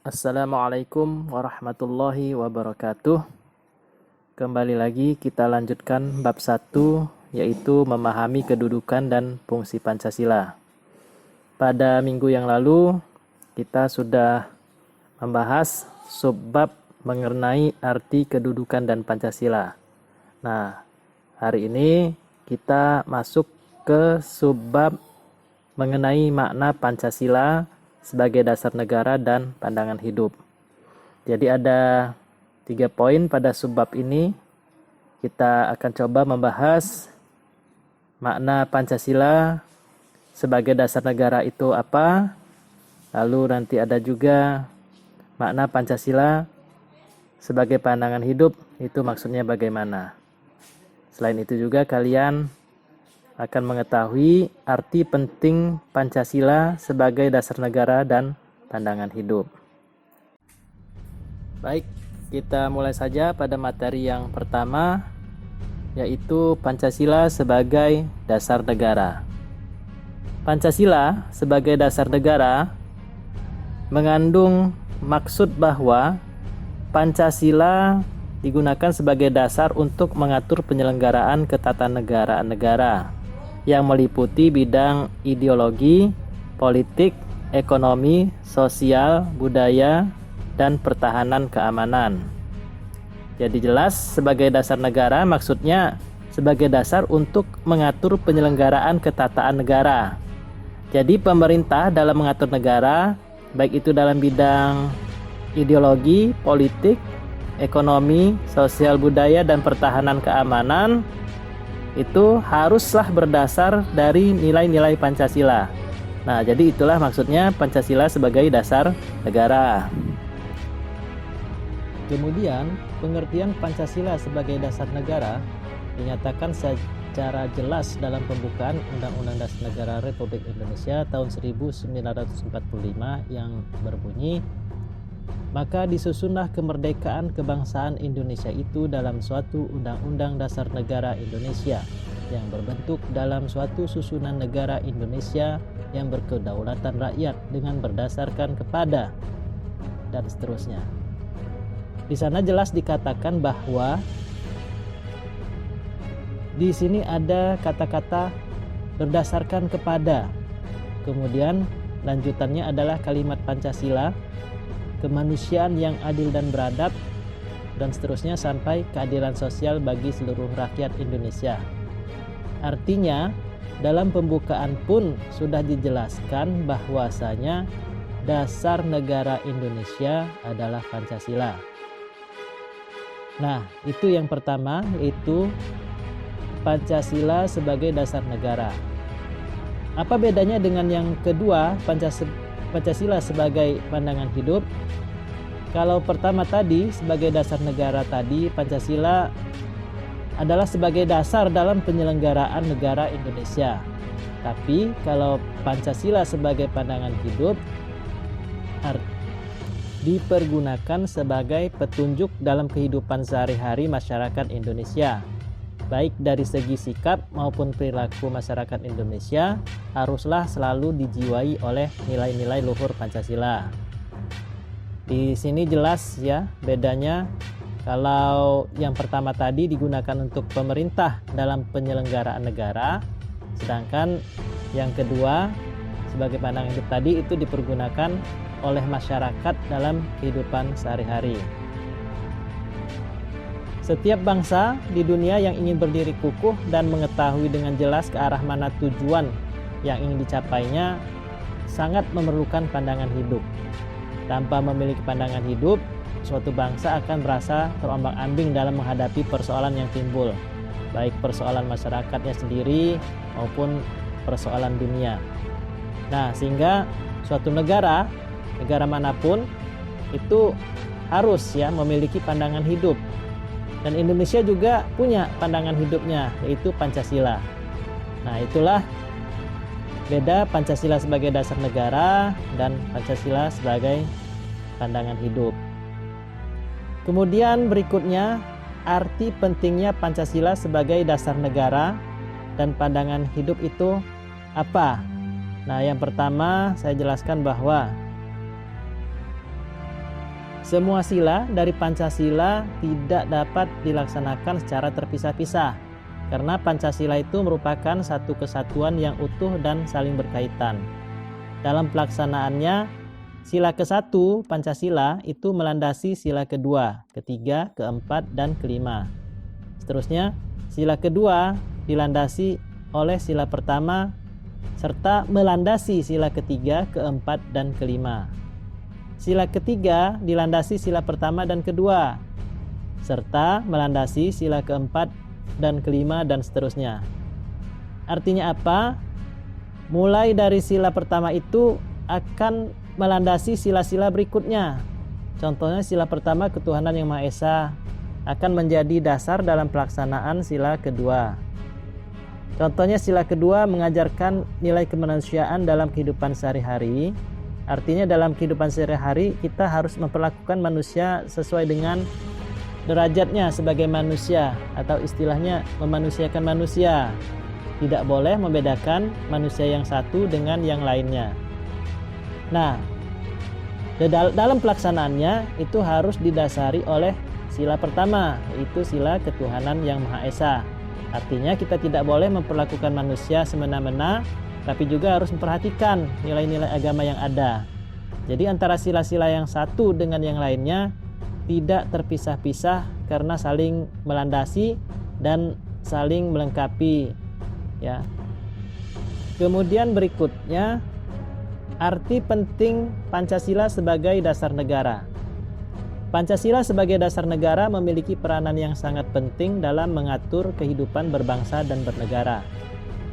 Assalamualaikum warahmatullahi wabarakatuh. Kembali lagi kita lanjutkan bab 1, yaitu memahami kedudukan dan fungsi Pancasila. Pada minggu yang lalu kita sudah membahas subbab mengenai arti kedudukan dan Pancasila. Nah, hari ini kita masuk ke subbab mengenai makna Pancasila sebagai dasar negara dan pandangan hidup. Jadi ada 3 poin pada subbab ini. Kita akan coba membahas makna Pancasila sebagai dasar negara itu apa. Lalu nanti ada juga makna Pancasila sebagai pandangan hidup itu maksudnya bagaimana. Selain itu juga kalian akan mengetahui arti penting Pancasila sebagai dasar negara dan pandangan hidup. Baik, kita mulai saja pada materi yang pertama, yaitu Pancasila sebagai dasar negara. Pancasila sebagai dasar negara mengandung maksud bahwa Pancasila digunakan sebagai dasar untuk mengatur penyelenggaraan ketatanegaraan negara yang meliputi bidang ideologi, politik, ekonomi, sosial, budaya, dan pertahanan keamanan. Jadi jelas sebagai dasar negara maksudnya sebagai dasar untuk mengatur penyelenggaraan ketataan negara. Jadi pemerintah dalam mengatur negara, baik itu dalam bidang ideologi, politik, ekonomi, sosial, budaya, dan pertahanan keamanan, itu haruslah berdasar dari nilai-nilai Pancasila. Nah, jadi itulah maksudnya Pancasila sebagai dasar negara. Kemudian, pengertian Pancasila sebagai dasar negara dinyatakan secara jelas dalam pembukaan Undang-Undang Dasar Negara Republik Indonesia tahun 1945 yang berbunyi, maka disusunlah kemerdekaan kebangsaan Indonesia itu dalam suatu Undang-Undang Dasar Negara Indonesia yang berbentuk dalam suatu susunan negara Indonesia yang berkedaulatan rakyat dengan berdasarkan kepada, dan seterusnya. Di sana jelas dikatakan bahwa di sini ada kata-kata berdasarkan kepada. Kemudian lanjutannya adalah kalimat Pancasila, kemanusiaan yang adil dan beradab, dan seterusnya sampai keadilan sosial bagi seluruh rakyat Indonesia. Artinya, dalam pembukaan pun sudah dijelaskan bahwasanya dasar negara Indonesia adalah Pancasila. Nah, itu yang pertama, yaitu Pancasila sebagai dasar negara. Apa bedanya dengan yang kedua, Pancasila sebagai pandangan hidup? Kalau pertama tadi sebagai dasar negara tadi, Pancasila adalah sebagai dasar dalam penyelenggaraan negara Indonesia. Tapi kalau Pancasila sebagai pandangan hidup dipergunakan sebagai petunjuk dalam kehidupan sehari-hari masyarakat Indonesia. Baik dari segi sikap maupun perilaku masyarakat Indonesia haruslah selalu dijiwai oleh nilai-nilai luhur Pancasila. Di sini jelas ya bedanya, kalau yang pertama tadi digunakan untuk pemerintah dalam penyelenggaraan negara, sedangkan yang kedua sebagai pandangan hidup tadi itu dipergunakan oleh masyarakat dalam kehidupan sehari-hari. Setiap bangsa di dunia yang ingin berdiri kukuh dan mengetahui dengan jelas ke arah mana tujuan yang ingin dicapainya sangat memerlukan pandangan hidup. Tanpa memiliki pandangan hidup, suatu bangsa akan merasa terombang-ambing dalam menghadapi persoalan yang timbul, baik persoalan masyarakatnya sendiri maupun persoalan dunia. Nah, sehingga suatu negara manapun itu harus ya memiliki pandangan hidup. Dan Indonesia juga punya pandangan hidupnya, yaitu Pancasila. Nah, itulah beda Pancasila sebagai dasar negara dan Pancasila sebagai pandangan hidup. Kemudian berikutnya, arti pentingnya Pancasila sebagai dasar negara dan pandangan hidup itu apa? Nah, yang pertama saya jelaskan bahwa semua sila dari Pancasila tidak dapat dilaksanakan secara terpisah-pisah, karena Pancasila itu merupakan satu kesatuan yang utuh dan saling berkaitan. Dalam pelaksanaannya, sila ke-1 Pancasila itu melandasi sila kedua, ketiga, keempat, dan kelima. Seterusnya, sila kedua dilandasi oleh sila pertama serta melandasi sila ketiga, keempat, dan kelima. Sila ketiga dilandasi sila pertama dan kedua, serta melandasi sila keempat dan kelima, dan seterusnya. Artinya apa? Mulai dari sila pertama itu akan melandasi sila-sila berikutnya. Contohnya sila pertama ketuhanan yang Maha Esa akan menjadi dasar dalam pelaksanaan sila kedua. Contohnya sila kedua mengajarkan nilai kemanusiaan dalam kehidupan sehari-hari. Artinya dalam kehidupan sehari-hari kita harus memperlakukan manusia sesuai dengan derajatnya sebagai manusia, atau istilahnya memanusiakan manusia. Tidak boleh membedakan manusia yang satu dengan yang lainnya. Nah, dalam pelaksanaannya itu harus didasari oleh sila pertama, yaitu sila ketuhanan yang Maha Esa. Artinya kita tidak boleh memperlakukan manusia semena-mena, tapi juga harus memperhatikan nilai-nilai agama yang ada. Jadi antara sila-sila yang satu dengan yang lainnya tidak terpisah-pisah karena saling melandasi dan saling melengkapi, ya. Kemudian berikutnya, arti penting Pancasila sebagai dasar negara. Pancasila sebagai dasar negara memiliki peranan yang sangat penting dalam mengatur kehidupan berbangsa dan bernegara.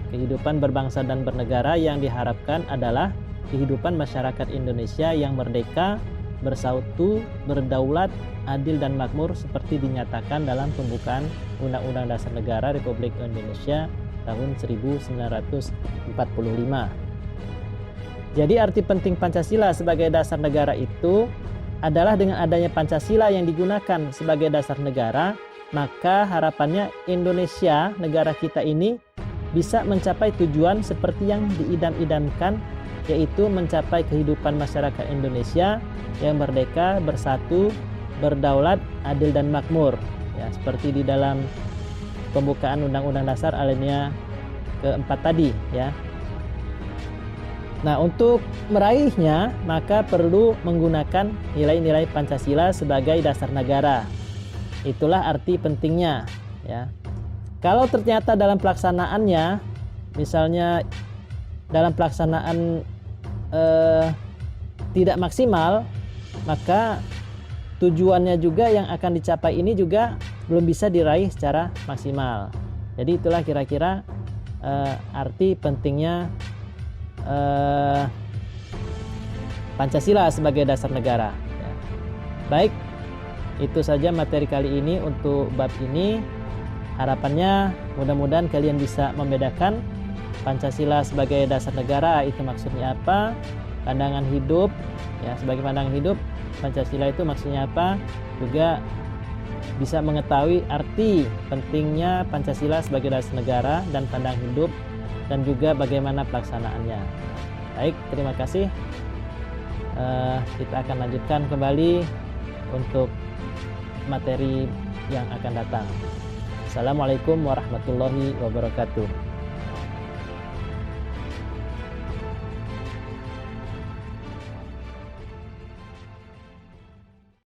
Kehidupan berbangsa dan bernegara yang diharapkan adalah kehidupan masyarakat Indonesia yang merdeka, bersautu, berdaulat, adil dan makmur seperti dinyatakan dalam pembukaan Undang-Undang Dasar Negara Republik Indonesia tahun 1945. Jadi arti penting Pancasila sebagai dasar negara itu adalah dengan adanya Pancasila yang digunakan sebagai dasar negara, maka harapannya Indonesia, negara kita ini, bisa mencapai tujuan seperti yang diidam-idamkan, yaitu mencapai kehidupan masyarakat Indonesia yang merdeka, bersatu, berdaulat, adil dan makmur, ya, seperti di dalam pembukaan Undang-Undang Dasar alinea keempat tadi, ya. Nah, untuk meraihnya maka perlu menggunakan nilai-nilai Pancasila sebagai dasar negara. Itulah arti pentingnya, ya. Kalau ternyata dalam pelaksanaannya, misalnya dalam pelaksanaan tidak maksimal, maka tujuannya juga yang akan dicapai ini juga belum bisa diraih secara maksimal. Jadi itulah kira-kira arti pentingnya Pancasila sebagai dasar negara. Ya. Baik, itu saja materi kali ini untuk bab ini. Harapannya mudah-mudahan kalian bisa membedakan Pancasila sebagai dasar negara itu maksudnya apa, pandangan hidup, ya, sebagai pandangan hidup Pancasila itu maksudnya apa, juga bisa mengetahui arti pentingnya Pancasila sebagai dasar negara dan pandangan hidup, dan juga bagaimana pelaksanaannya. Baik, terima kasih. Kita akan lanjutkan kembali untuk materi yang akan datang. Assalamualaikum warahmatullahi wabarakatuh.